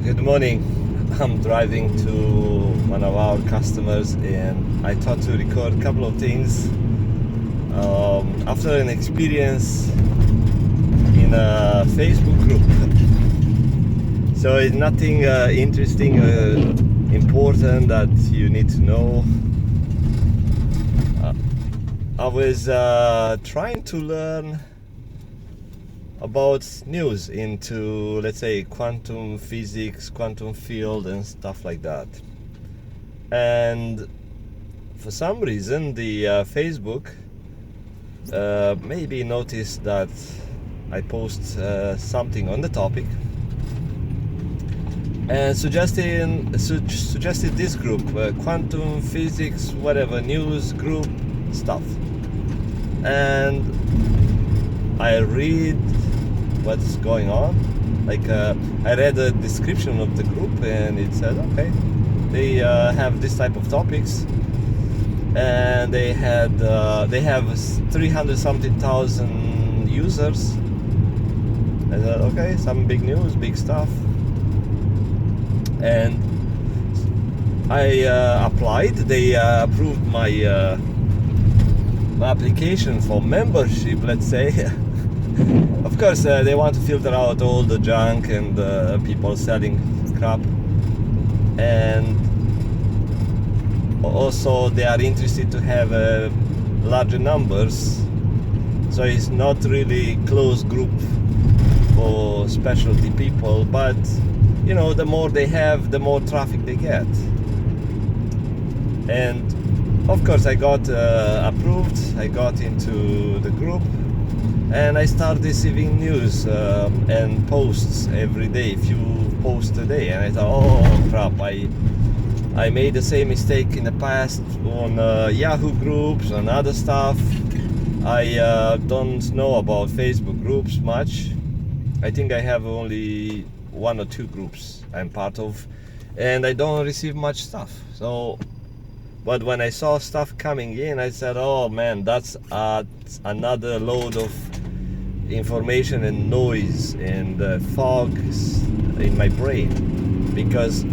Good morning. I'm driving to one of our customers and I thought to record a couple of things after an experience in a Facebook group. So it's nothing interesting, important that you need to know. I was trying to learn about news into, let's say, quantum physics, quantum field and stuff like that. And for some reason the Facebook maybe noticed that I post something on the topic and suggested this group, quantum physics, whatever, news group stuff. And I read what's going on. Like I read the description of the group and it said, okay, they have this type of topics and they have 300 something thousand users. I said, okay, some big news, big stuff. And I applied. They approved my application for membership, let's say. Of course, they want to filter out all the junk and people selling crap, and also they are interested to have larger numbers. So it's not really closed group for specialty people, but you know, the more they have, the more traffic they get. And of course, I got approved. I got into the group. And I start receiving news and posts every day, few posts a day, and I thought, oh crap, I made the same mistake in the past on Yahoo groups and other stuff. I don't know about Facebook groups much. I think I have only 1 or 2 groups I'm part of, and I don't receive much stuff. So, but when I saw stuff coming in, I said, oh man, that's another load of information and noise and fog in my brain. Because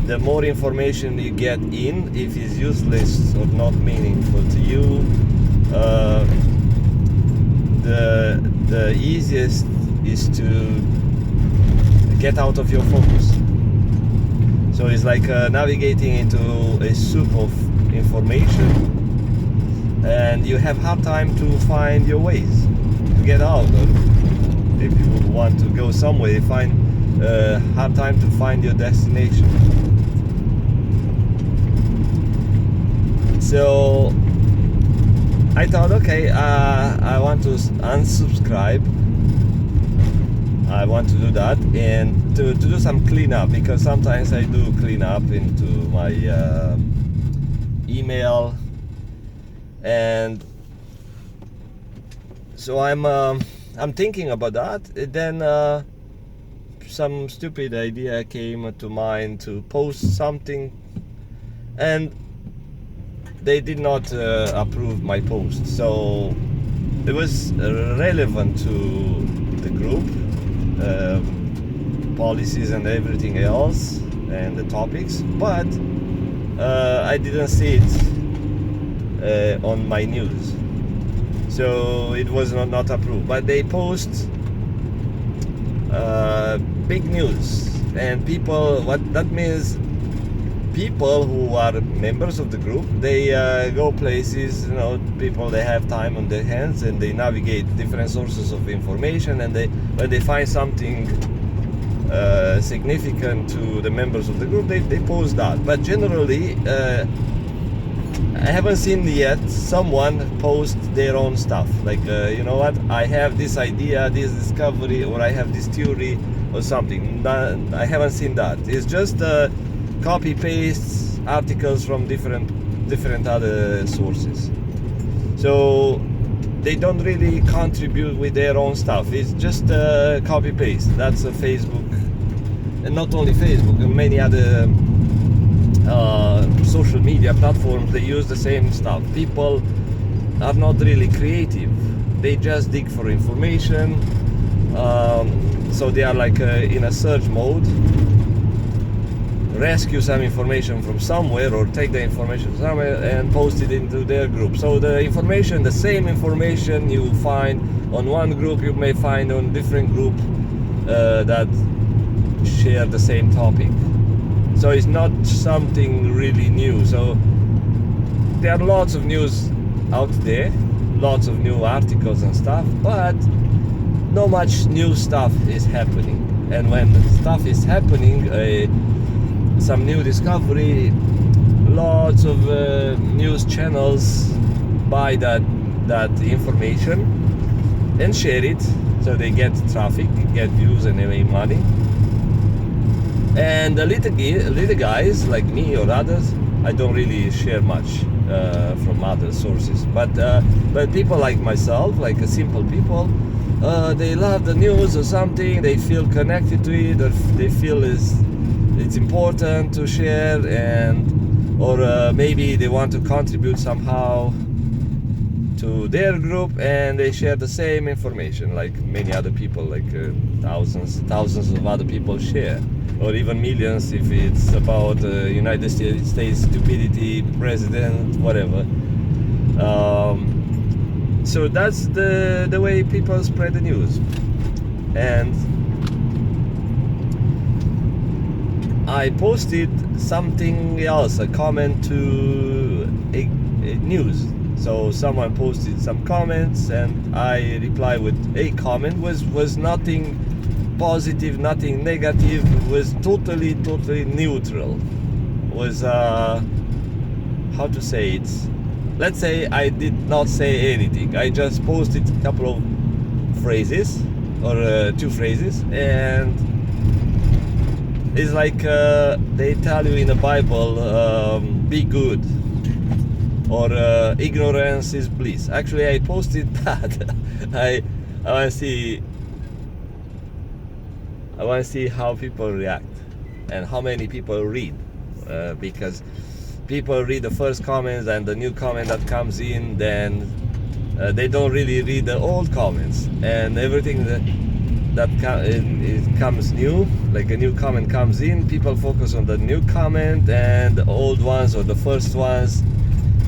the more information you get in, if it's useless or not meaningful to you, the easiest is to get out of your focus. So it's like navigating into a soup of information, and you have hard time to find your ways to get out. Or if you want to go somewhere, you find hard time to find your destination. So I thought, okay, I want to unsubscribe. I want to do that and to do some cleanup, because sometimes I do clean up into my email, and so I'm thinking about that. Then some stupid idea came to mind to post something, and they did not approve my post. So it was relevant to the group, policies and everything else, and the topics, but I didn't see it on my news, so it was not approved. But they post big news, and people, what that means, people who are members of the group, they go places, you know, people, they have time on their hands and they navigate different sources of information, and when they find something significant to the members of the group, they post that. But generally I haven't seen yet someone post their own stuff, like you know what, I have this idea, this discovery, or I have this theory or something. I haven't seen that. It's just copy paste articles from different other sources. So they don't really contribute with their own stuff. It's just copy paste. That's a Facebook, and not only Facebook, many other social media platforms, they use the same stuff. People are not really creative. They just dig for information. So they are like in a search mode, rescue some information from somewhere or take the information somewhere and post it into their group. So the information, the same information you find on one group, you may find on different group that share the same topic. So it's not something really new. So there are lots of news out there, lots of new articles and stuff, but not much new stuff is happening. And when stuff is happening, some new discovery, lots of news channels buy that information and share it, so they get traffic, get views, and they make money. And the little guys like me or others, I don't really share much from other sources, but people like myself, like simple people, they love the news or something, they feel connected to it, or they feel it's important to share, and or maybe they want to contribute somehow to their group, and they share the same information like many other people, like thousands of other people share, or even millions if it's about United States stupidity, president, whatever. So that's the way people spread the news. And I posted something else, a comment to a news. So someone posted some comments and I replied with a comment. Was nothing positive, nothing negative, was totally neutral. Was how to say it? Let's say I did not say anything. I just posted a couple of phrases or two phrases, and it's like they tell you in the Bible, be good, or ignorance is bliss. Actually, I posted that. I want to see how people react and how many people read, because people read the first comments and the new comment that comes in, then they don't really read the old comments, and everything that comes new, like a new comment comes in, people focus on the new comment, and the old ones or the first ones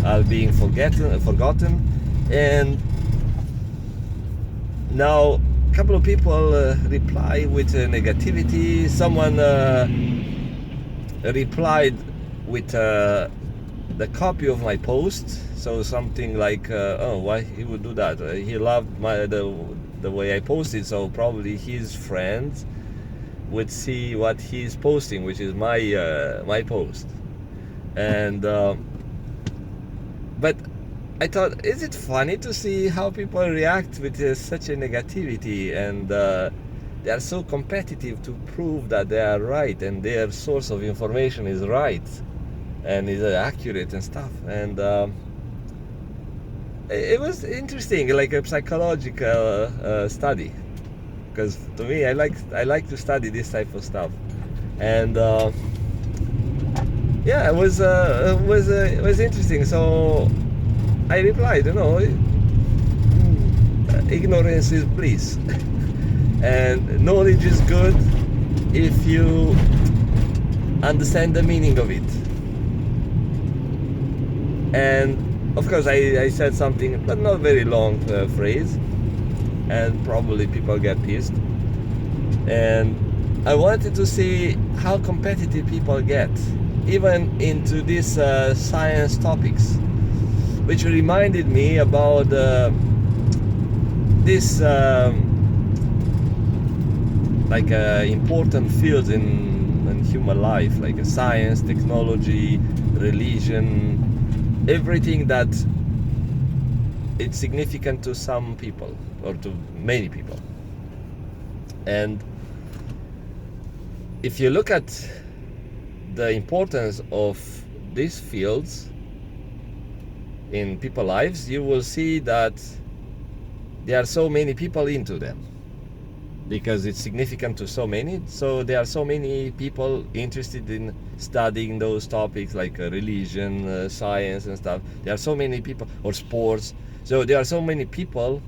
are being forgotten. And now a couple of people reply with negativity. Someone replied with the copy of my post, so something like oh, why he would do that, he loved the way I posted, so probably his friends would see what he's posting, which is my post. And but I thought, is it funny to see how people react with such a negativity, and they are so competitive to prove that they are right and their source of information is right and is accurate and stuff. And it was interesting, like a psychological study, because to me, I like to study this type of stuff. And yeah, it was interesting. So I replied, ignorance is bliss, and knowledge is good if you understand the meaning of it. And of course, I said something, but not very long phrase, and probably people get pissed. And I wanted to see how competitive people get, even into these science topics, which reminded me about this important fields in human life, like science, technology, religion, everything that it's significant to some people or to many people. And if you look at the importance of these fields in people's lives, you will see that there are so many people into them, because it's significant to so many. So there are so many people interested in studying those topics, like religion, science and stuff. There are so many people, or sports. So there are so many people,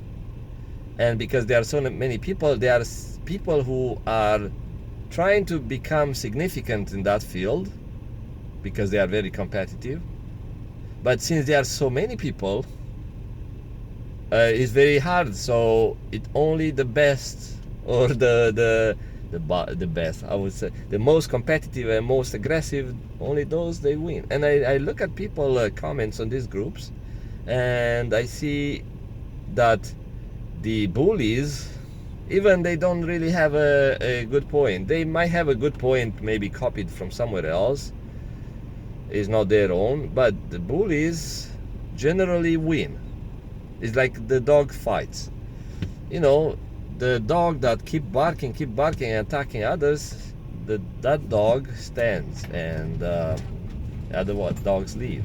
and because there are so many people, there are people who are trying to become significant in that field because they are very competitive. But since there are so many people, it's very hard. So it only the best, or the best, I would say, the most competitive and most aggressive, only those they win. And I look at people comments on these groups, and I see that the bullies, even they don't really have a good point. They might have a good point, maybe copied from somewhere else, is not their own, but the bullies generally win. It's like the dog fights. You know, the dog that keep barking and attacking others, that dog stands, and other dogs leave.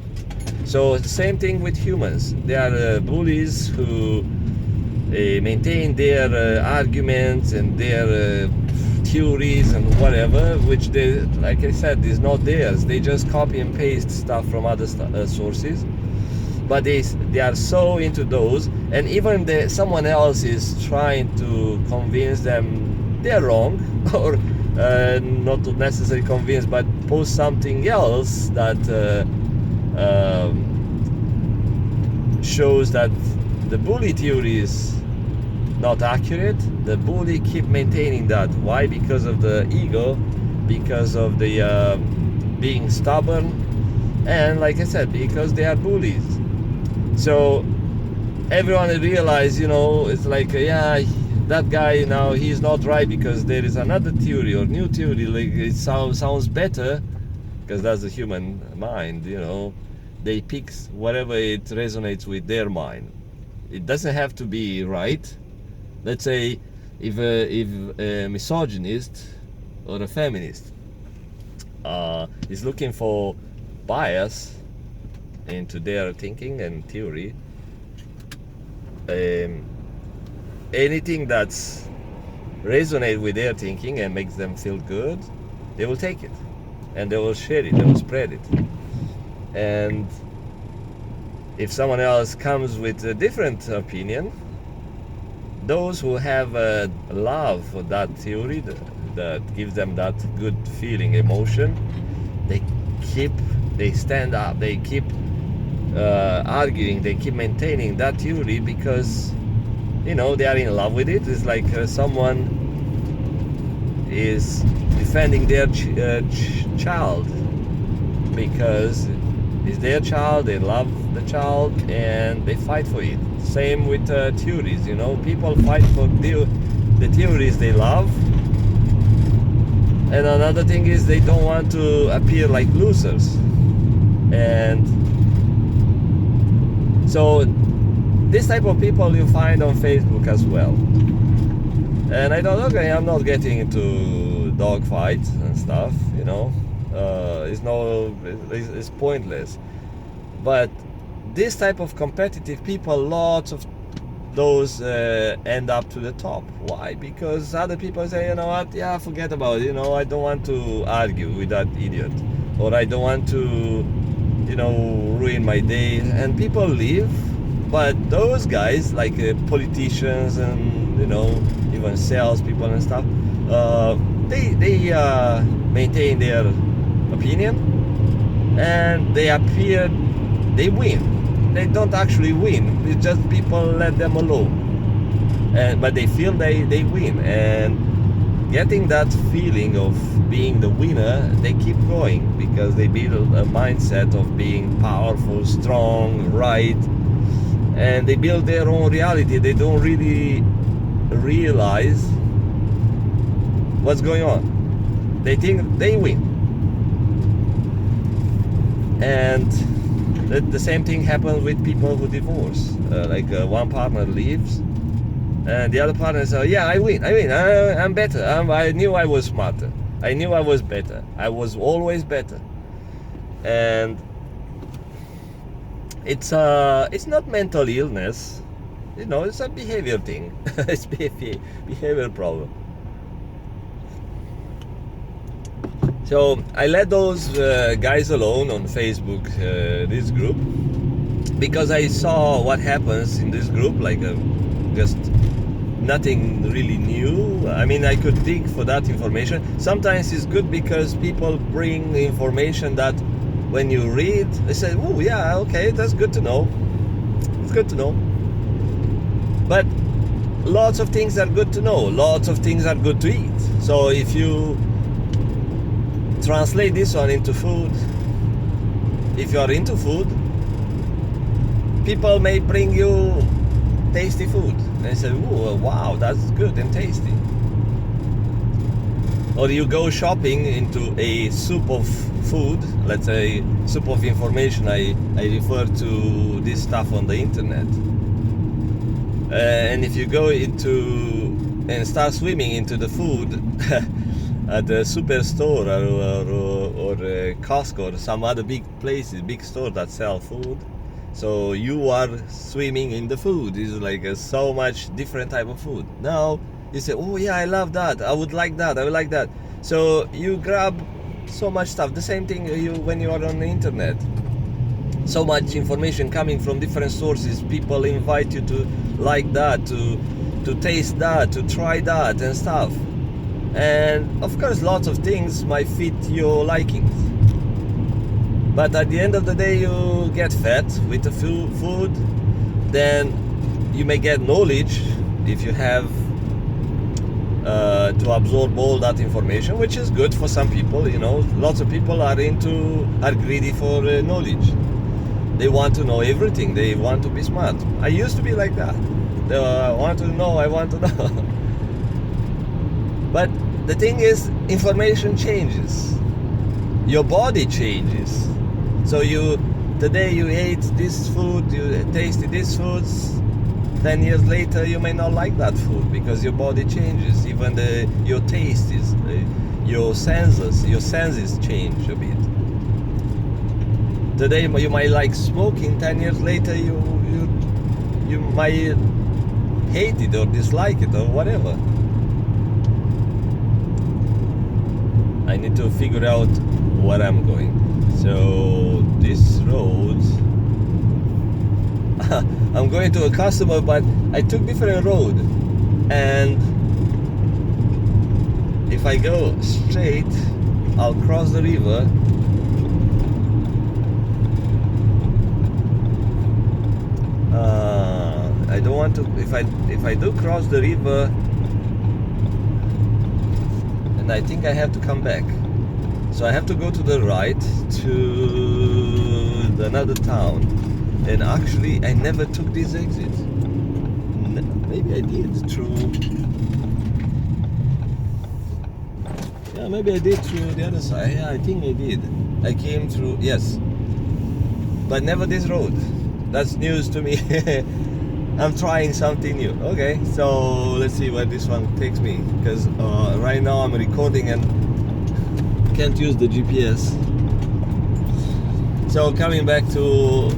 So it's the same thing with humans. There are bullies who maintain their arguments and their theories and whatever, which they, like I said, is not theirs. They just copy and paste stuff from other sources. But they are so into those, and even someone else is trying to convince them they're wrong, or not necessarily convince, but post something else that shows that the bully theory is not accurate. The bully keep maintaining that. Why? Because of the ego, because of the being stubborn, and like I said, because they are bullies. So everyone realize, it's like, yeah, that guy now, he's not right because there is another theory or new theory, like it sounds better, because that's the human mind, they pick whatever it resonates with their mind. It doesn't have to be right. Let's say if a misogynist or a feminist is looking for bias into their thinking and theory, anything that's resonate with their thinking and makes them feel good, they will take it and they will share it, they will spread it. And if someone else comes with a different opinion, those who have a love for that theory that gives them that good feeling, emotion, they stand up, they keep arguing, they keep maintaining that theory because they are in love with it. It's like someone is defending their child because it's their child, they love the child, and they fight for it. Same with theories, people fight for the theories they love. And another thing is they don't want to appear like losers. And so this type of people you find on Facebook as well. And I thought, okay, I'm not getting into dog fights and stuff, it's pointless. But this type of competitive people, lots of those end up to the top. Why? Because other people say, you know what, yeah, forget about it, I don't want to argue with that idiot, or I don't want to ruin my day, and people leave. But those guys, like politicians and even salespeople and stuff, they maintain their opinion, and they win. They don't actually win. It's just people let them alone, but they feel they win, and getting that feeling of being the winner, they keep going because they build a mindset of being powerful, strong, right, and they build their own reality. They don't really realize what's going on. They think they win. And the same thing happens with people who divorce. One partner leaves, and the other partner says, yeah, I win, I'm better, I knew I was smarter, I knew I was better, I was always better. And it's not mental illness, it's a behavior thing. It's behavior problem. So I let those guys alone on Facebook, this group, because I saw what happens in this group, just nothing really new. I mean, I could dig for that information. Sometimes it's good because people bring information that when you read, they say, oh yeah, okay, that's good to know. It's good to know. But lots of things are good to know. Lots of things are good to eat. So if you translate this one into food, if you are into food, people may bring you tasty food. They say, oh, wow, that's good and tasty. Or you go shopping into a soup of food, let's say soup of information. I refer to this stuff on the internet. And if you go into and start swimming into the food at the superstore or Costco or some other big places, big store that sell food, so you are swimming in the food. It's like so much different type of food. Now you say, oh yeah, I love that, I would like that, I would like that. So you grab so much stuff. The same thing when you are on the internet. So much information coming from different sources. People invite you to like that, to taste that, to try that and stuff. And of course lots of things might fit your likings. But at the end of the day, you get fed with the food. Then you may get knowledge if you have to absorb all that information, which is good for some people. You know, lots of people are greedy for knowledge. They want to know everything. They want to be smart. I used to be like that. I want to know. But the thing is, information changes. Your body changes. So today you ate this food, you tasted this foods. 10 years later, you may not like that food because your body changes. Even your taste is, your senses change a bit. Today you might like smoking. 10 years later, you might hate it or dislike it or whatever. I need to figure out where I'm going. So this road, I'm going to a customer, but I took different road, and if I go straight, I'll cross the river. I don't want to. If I do cross the river, and I think I have to come back. So I have to go to the right to another town. And actually, I never took this exit. Maybe I did through. Yeah, maybe I did through the other side. Yeah, I think I did. I came through. Yes, but never this road. That's news to me. I'm trying something new. Okay, so let's see where this one takes me. Because right now I'm recording and can't use the GPS. So coming back to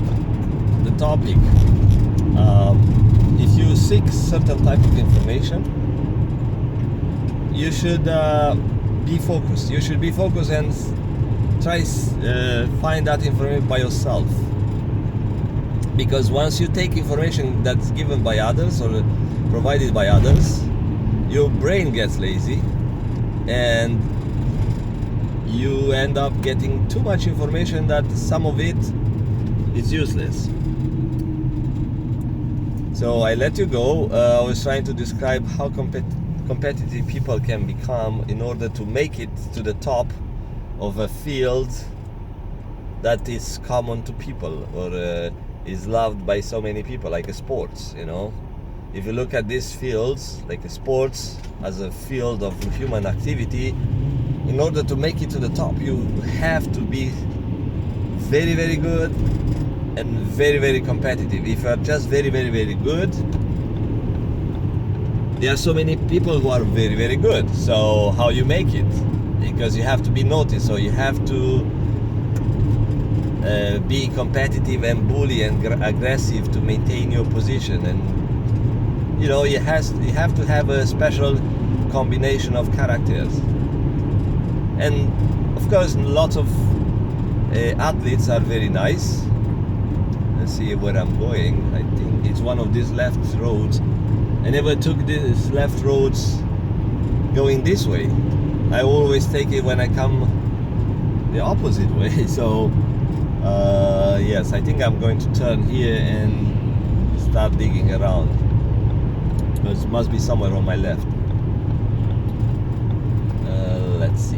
the topic, if you seek certain type of information, you should be focused. You should be focused and try find that information by yourself. Because once you take information that's given by others or provided by others, your brain gets lazy and you end up getting too much information that some of it is useless. So I let you go. I was trying to describe how competitive people can become in order to make it to the top of a field that is common to people or is loved by so many people, like sports. You know, if you look at these fields, like sports as a field of human activity, in order to make it to the top, you have to be very, very good and very, very competitive. If you are just very, very, very good, there are so many people who are very, very good. So how you make it? Because you have to be noticed. So you have to be competitive and bully and aggressive to maintain your position. And you know, you have to have a special combination of characters. And of course, lots of athletes are very nice. Let's see where I'm going. I think it's one of these left roads. I never took these left roads going this way. I always take it when I come the opposite way. So yes, I think I'm going to turn here and start digging around. There must be somewhere on my left. Let's see.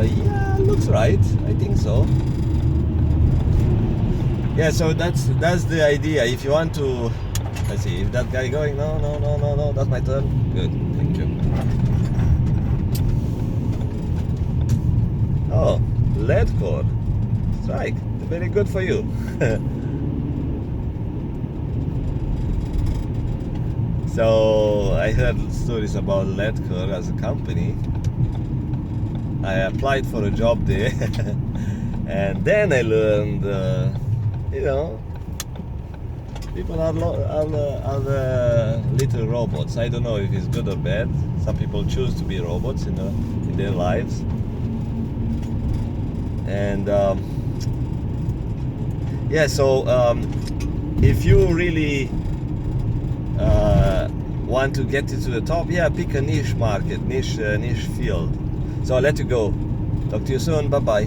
Yeah, looks right. I think so. Yeah, so that's the idea. If you want to, let's see, if that guy going, no, that's my turn. Good, thank you. Oh, lead core. Strike. Very good for you. So I heard stories about Ledcor as a company. I applied for a job there, and then I learned, you know, people are little robots. I don't know if it's good or bad. Some people choose to be robots in their lives, and yeah. So if you really want to get to the top, yeah, pick a niche market, niche field. So I'll let you go. Talk to you soon. Bye bye.